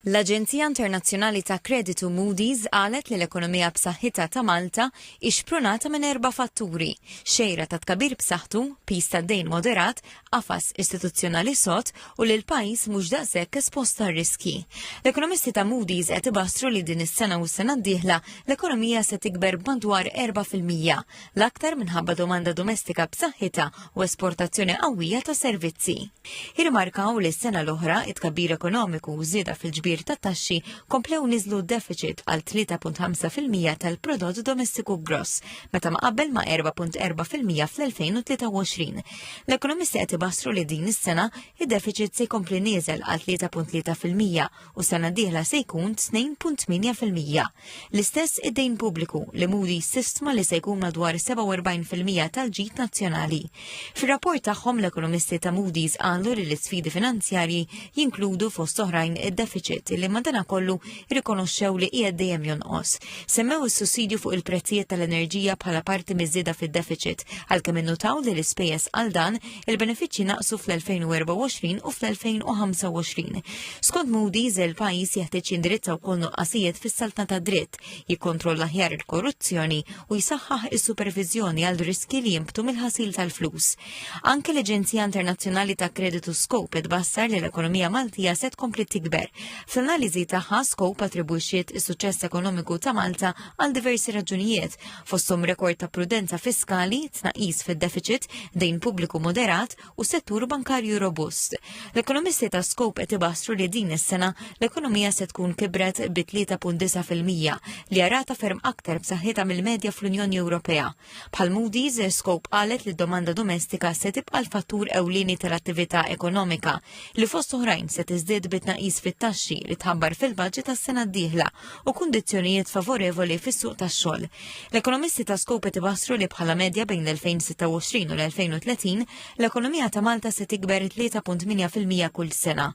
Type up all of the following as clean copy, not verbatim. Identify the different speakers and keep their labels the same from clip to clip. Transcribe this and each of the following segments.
Speaker 1: L-Aġenzija Internazzjonali ta' Kreditu Moody's qalet li l-ekonomija b'saħħitha ta' Malta ixprunata minn 4 fatturi: xejra ta' tkabbir b'saħħtu, pis ta' dejn moderat, qafas istituzzjonali sod u li l-pajjiż mhux daqshekk espost tar-riski. L-ekonomisti ta' Moody's qed ibassru li din is-sena u s-sena d-dieħla l-ekonomija se tikber b'madwar 4%, l-aktar minħabba domanda domestika b'saħħitha u esportazzjoni qawwija ta' servizzi. Irrimarkaw li s-sena l-oħra it-tkabbir ekonomiku żieda fil-ġbir ta' taxxi komplew niżlu d-deficit għal 3.5% tal-prodott domestiku gross, meta ma qabel ma' 4.4% fl-2023. L-ekonomisti qed ibassru li din is-sena id-deficit se jkompli nieżel għal 3.3% u sena d-dieħla se jkun 2.8%. L-istess id-dejn pubbliku li Moody sistma li se jkun madwar 47% tal-ġid nazzjonali. Fir-rapport tagħhom l-ekonomisti ta' Moody's qalu li l-isfidi finanzjarji jinkludu fost oħrajn id-deficit li madankollu jirrikonoxxew li qiegħed dejjem jonqos. Semmew is-sussidju fuq il-prezzijiet tal-enerġija bħala parti miż-żieda fid-deficit, għalkemm innutaw li l-ispejjeż għal dan il-benefiċċji naqsu fl-2024 u fl-2025. Skont Moody's il-pajjiż jeħtieġ jindirizza wkoll nuqqasijiet fis-salta ta' dritt, jikkontrolla aħjar il-korruzzjoni u jsaħħaħ is-supervizjoni għal riski li jimbtu mill-ħasil tal-flus. Anke l-Aġenzija Internazzjonali ta' Kreditu Scope tbassar li l-ekonomija Maltija se tkompli tikber. Fl-analiżi tagħha Scope attribwixxiet is-suċċess ekonomiku ta' Malta għal diversi raġunijiet, fosthom rekord ta' prudenza fiskali, tnaqqis fid-deficit, dejn pubbliku moderat u settur bankarju robust. L-ekonomisti ta' Scope qed ibassru li din is-sena l-ekonomija se tkun kibret bi 3.9% li rata ferm aktar b'saħħitha mill-medja fl-Unjoni Ewropea. Bħal Moody's, Scope qalet li d-domanda domestika se tibqa' l-fattur ewlieni tal-attività ekonomika li fost oħrajn se tiżdied bit-tnaqqis fit-taxxi li tħabbar fil-budget tas-sena d-dieħla u kundizzjonijiet favorevoli fis-suq tax-xogħol. L-ekonomisti ta' Scope ibassru li bħala medja bejn l-2026 u l-2030 l-ekonomija ta' Malta se tikber 3.8% kull sena.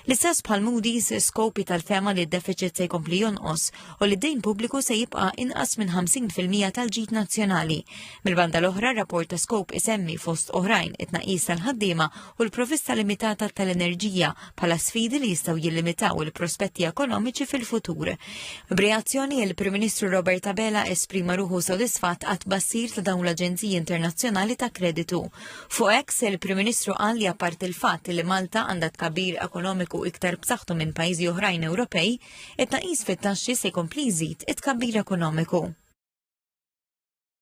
Speaker 1: L-istess bħal Moody's, Scope tal-fema li d-deficit se jkompli jonqos u li d-dejn pubbliku se jibqa' inqas minn 50% tal-ġid nazzjonali. Mill-banda l-oħra rapport ta' Scope isemmi fost oħrajn it-tnaqqis tal-ħaddiema u l-provvista limitata tal-enerġija bħala sfidi li jistgħu jillimitaw il-prospetti ekonomiċi fil-futur. B'reazzjoni il-Prim Ministru Robert Abela esprima ruħu sodisfatt għat bassir ta' dawn l-Aġenziji Internazzjonali ta' Kreditu. Fuq hekk il-Prim Ministru qal li apart il-fatt li Malta għandha tkabbir ekonomiku iktar b'saħħtu minn pajjiżi oħrajn Ewropej, it-tnaqqis fit-taxxi se jkompli jżid it-tkabbir ekonomiku.